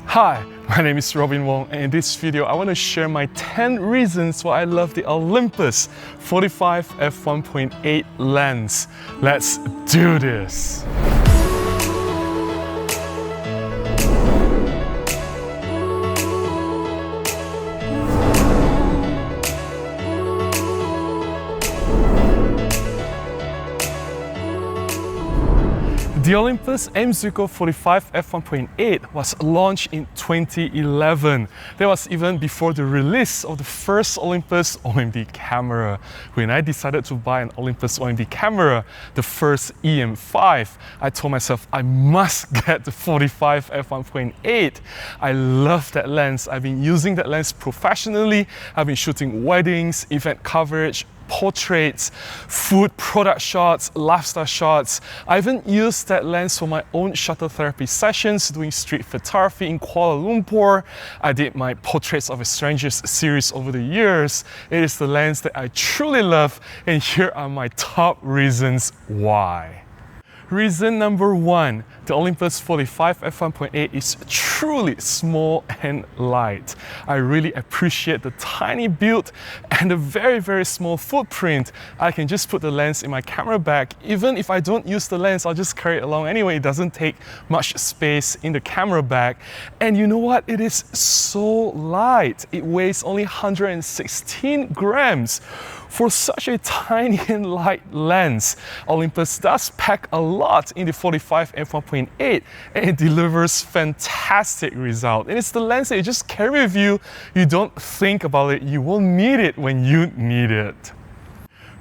Hi, my name is Robin Wong, and in this video I want to share my 10 reasons why I love the Olympus 45 f1.8 lens. Let's do this! The Olympus M.Zuiko 45 f1.8 was launched in 2011. That was even before the release of the first Olympus OMD camera. When I decided to buy an Olympus OMD camera, the first EM5, I told myself I must get the 45 f1.8. I love that lens. I've been using that lens professionally. I've been shooting weddings, event coverage, portraits, food product shots, lifestyle shots. I even used that lens for my own shutter therapy sessions, doing street photography in Kuala Lumpur. I did my Portraits of a Stranger's series over the years. It is the lens that I truly love, and here are my top reasons why. Reason number 1, the Olympus 45 f1.8 is truly small and light. I really appreciate the tiny build and the very small footprint. I can just put the lens in my camera bag. Even if I don't use the lens, I'll just carry it along anyway. It doesn't take much space in the camera bag. And you know what? It is so light. It weighs only 116 grams. For such a tiny and light lens, Olympus does pack a lot in the 45 f1.8 and it delivers fantastic results. And it's the lens that you just carry with you. You don't think about it, you will need it when you need it.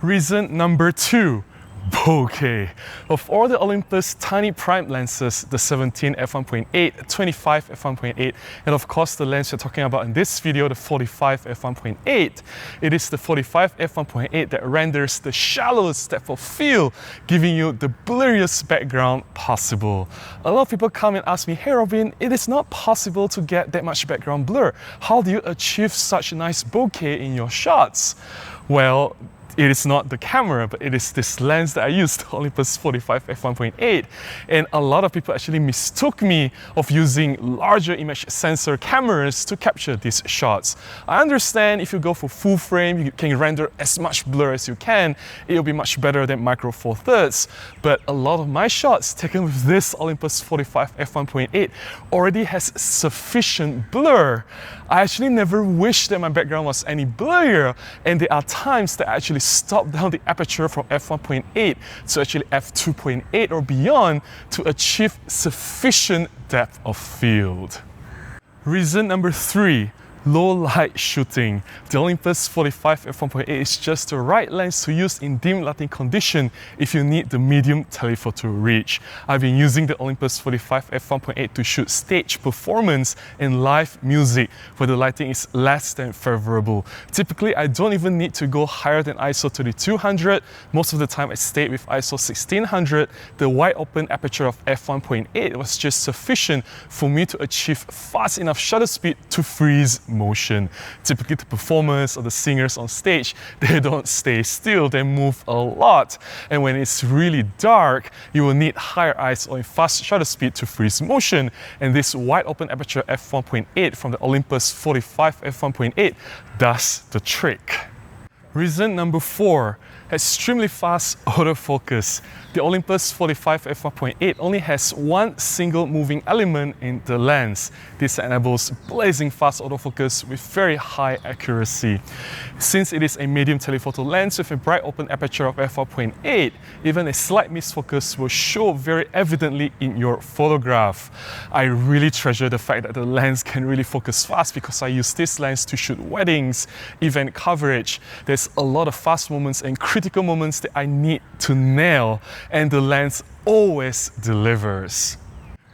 Reason number 2. Bokeh. Of all the Olympus tiny prime lenses, the 17 f1.8, 25 f1.8, and of course the lens we're talking about in this video, the 45 f1.8, it is the 45 f1.8 that renders the shallowest depth of field, giving you the blurriest background possible. A lot of people come and ask me, hey Robin, it is not possible to get that much background blur. How do you achieve such nice bokeh in your shots? Well, it is not the camera, but it is this lens that I used, the Olympus 45 f1.8. And a lot of people actually mistook me of using larger image sensor cameras to capture these shots. I understand if you go for full frame, you can render as much blur as you can. It'll be much better than micro four thirds. But a lot of my shots taken with this Olympus 45 f1.8 already has sufficient blur. I actually never wished that my background was any blurrier, and there are times that I actually stop down the aperture from f1.8 to actually f2.8 or beyond to achieve sufficient depth of field. Reason number 3. Low light shooting. The Olympus 45 f1.8 is just the right lens to use in dim lighting condition if you need the medium telephoto reach. I've been using the Olympus 45 f1.8 to shoot stage performance and live music where the lighting is less than favorable. Typically, I don't even need to go higher than ISO 3200. Most of the time I stayed with ISO 1600. The wide open aperture of f1.8 was just sufficient for me to achieve fast enough shutter speed to freeze motion. Typically the performers or the singers on stage, they don't stay still, they move a lot. And when it's really dark, you will need higher ISO and fast shutter speed to freeze motion. And this wide open aperture f1.8 from the Olympus 45 f1.8 does the trick. Reason number 4. Extremely fast autofocus. The Olympus 45 f1.8 only has one single moving element in the lens. This enables blazing fast autofocus with very high accuracy. Since it is a medium telephoto lens with a bright open aperture of f4.8, even a slight misfocus will show very evidently in your photograph. I really treasure the fact that the lens can really focus fast because I use this lens to shoot weddings, event coverage. There's a lot of fast moments and critical moments that I need to nail, and the lens always delivers.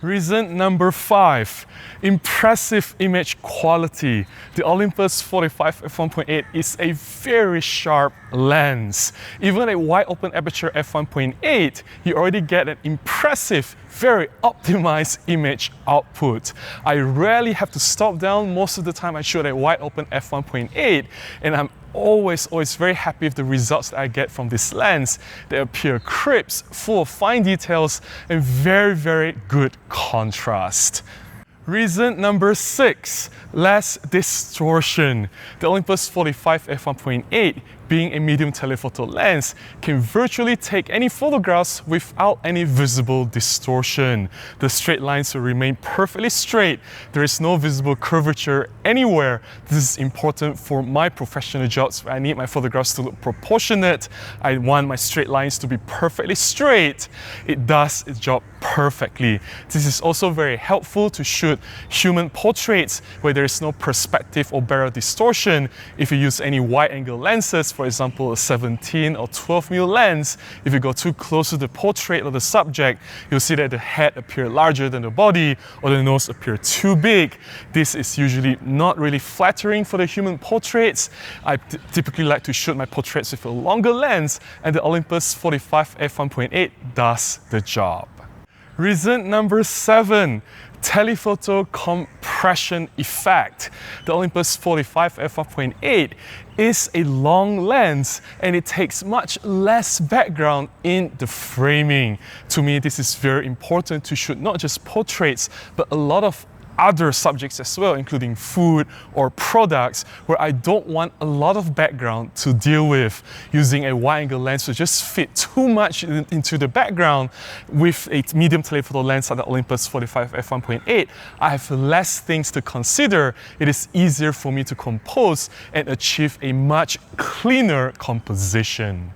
Reason number 5, impressive image quality. The Olympus 45 f1.8 is a very sharp lens. Even at wide open aperture f1.8, you already get an impressive, very optimized image output. I rarely have to stop down. Most of the time I shoot at wide open f1.8, and I'm always very happy with the results that I get from this lens. They appear crisp, full of fine details, and very good contrast. Reason number 6, less distortion. The Olympus 45 f1.8, being a medium telephoto lens, can virtually take any photographs without any visible distortion. The straight lines will remain perfectly straight. There is no visible curvature anywhere. This is important for my professional jobs where I need my photographs to look proportionate. I want my straight lines to be perfectly straight. It does its job perfectly. This is also very helpful to shoot human portraits where there is no perspective or barrel distortion. If you use any wide-angle lenses, for example a 17 or 12mm lens, if you go too close to the portrait or the subject, you'll see that the head appears larger than the body or the nose appears too big. This is usually not really flattering for the human portraits. I typically like to shoot my portraits with a longer lens, and the Olympus 45 f1.8 does the job. Reason number 7, telephoto compression effect. The Olympus 45 f1.8 is a long lens and it takes much less background in the framing. To me, this is very important to shoot not just portraits, but a lot of other subjects as well, including food or products, where I don't want a lot of background to deal with. Using a wide-angle lens will just fit too much into the background. With a medium telephoto lens like the Olympus 45 f1.8, I have less things to consider. It is easier for me to compose and achieve a much cleaner composition.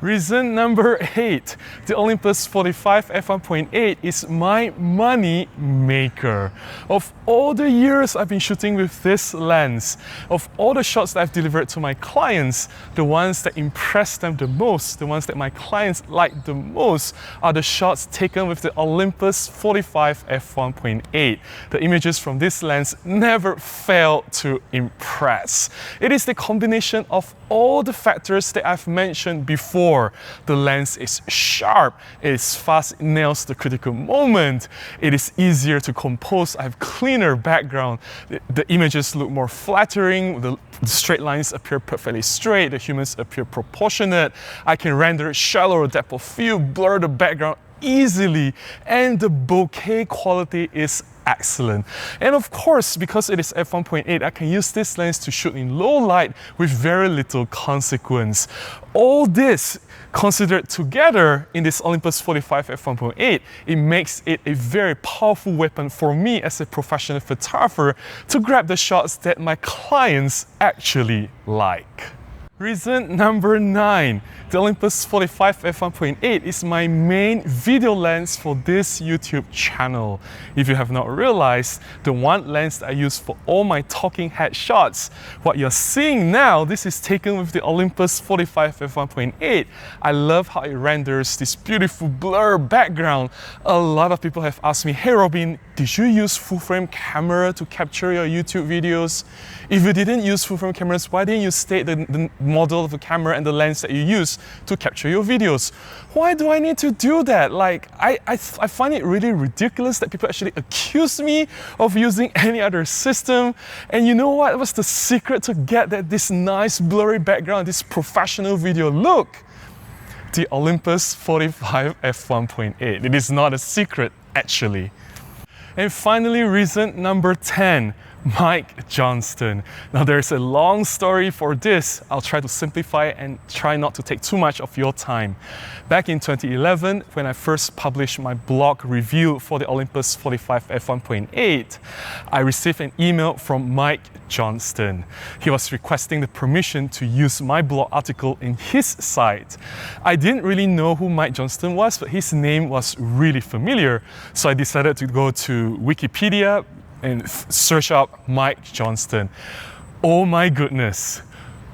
Reason number 8, the Olympus 45 f1.8 is my money maker. Of all the years I've been shooting with this lens, of all the shots that I've delivered to my clients, the ones that impress them the most, the ones that my clients like the most, are the shots taken with the Olympus 45 f1.8. The images from this lens never fail to impress. It is the combination of all the factors that I've mentioned before. The lens is sharp, it is fast, it nails the critical moment, it is easier to compose, I have cleaner background, the images look more flattering, the straight lines appear perfectly straight, the humans appear proportionate, I can render shallower depth of field, blur the background easily, and the bokeh quality is excellent. And of course, because it is f1.8, I can use this lens to shoot in low light with very little consequence. All this considered together in this Olympus 45 f1.8, it makes it a very powerful weapon for me as a professional photographer to grab the shots that my clients actually like. Reason number 9, the Olympus 45 f1.8 is my main video lens for this YouTube channel. If you have not realized, the one lens that I use for all my talking head shots, what you're seeing now, this is taken with the Olympus 45 f1.8. I love how it renders this beautiful blur background. A lot of people have asked me, hey Robin, did you use full frame camera to capture your YouTube videos? If you didn't use full frame cameras, why didn't you state the model of the camera and the lens that you use to capture your videos? Why do I need to do that? Like, I find it really ridiculous that people actually accuse me of using any other system. And you know what was the secret to get this nice blurry background, this professional video look? The Olympus 45 f1.8. It is not a secret, actually. And finally, reason number 10, Mike Johnston. Now there's a long story for this. I'll try to simplify it and try not to take too much of your time. Back in 2011, when I first published my blog review for the Olympus 45 f1.8, I received an email from Mike Johnston. He was requesting the permission to use my blog article in his site. I didn't really know who Mike Johnston was, but his name was really familiar, so I decided to go to Wikipedia and search up Mike Johnston. Oh my goodness.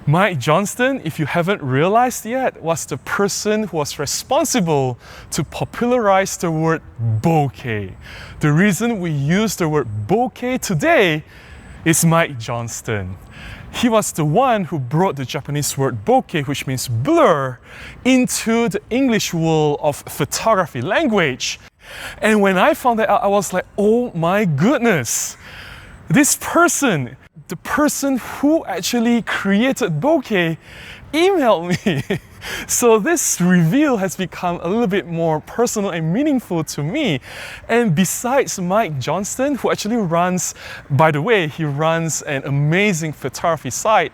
Mike Johnston, if you haven't realized yet, was the person who was responsible to popularize the word bokeh. The reason we use the word bokeh today is Mike Johnston. He was the one who brought the Japanese word bokeh, which means blur, into the English world of photography language. And when I found that out, I was like, oh my goodness, this person, the person who actually created bokeh, emailed me. So this reveal has become a little bit more personal and meaningful to me. And besides Mike Johnston, who actually runs, by the way, he runs an amazing photography site,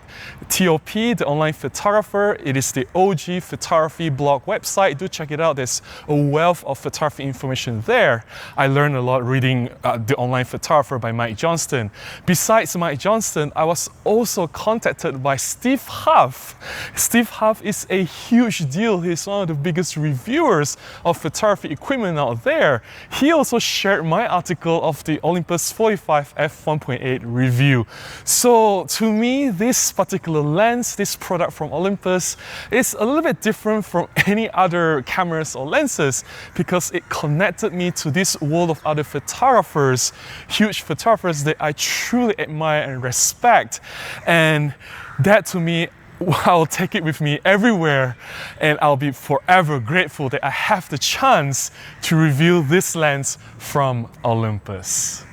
TOP, the online photographer. It is the OG photography blog website. Do check it out. There's a wealth of photography information there. I learned a lot reading The Online Photographer by Mike Johnston. Besides Mike Johnston, I was also contacted by Steve Huff. Steve Huff is a huge deal. He's one of the biggest reviewers of photography equipment out there. He also shared my article of the Olympus 45 f1.8 review. So to me, this particular lens, this product from Olympus, is a little bit different from any other cameras or lenses because it connected me to this world of other photographers, huge photographers that I truly admire and respect. And that to me, I'll take it with me everywhere, and I'll be forever grateful that I have the chance to reveal this lens from Olympus.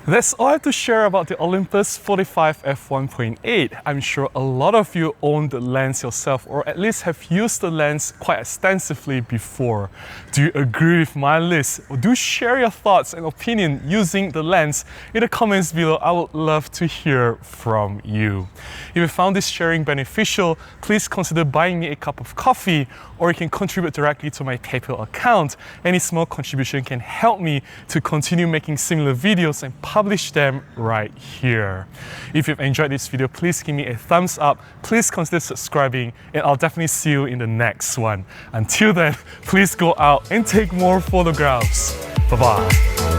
That's all I have to share about the Olympus 45 f1.8. I'm sure a lot of you own the lens yourself, or at least have used the lens quite extensively before. Do you agree with my list? Or do share your thoughts and opinion using the lens in the comments below. I would love to hear from you. If you found this sharing beneficial, please consider buying me a cup of coffee, or you can contribute directly to my PayPal account. Any small contribution can help me to continue making similar videos and publish them right here. If you've enjoyed this video, please give me a thumbs up. Please consider subscribing, and I'll definitely see you in the next one. Until then, please go out and take more photographs. Bye-bye.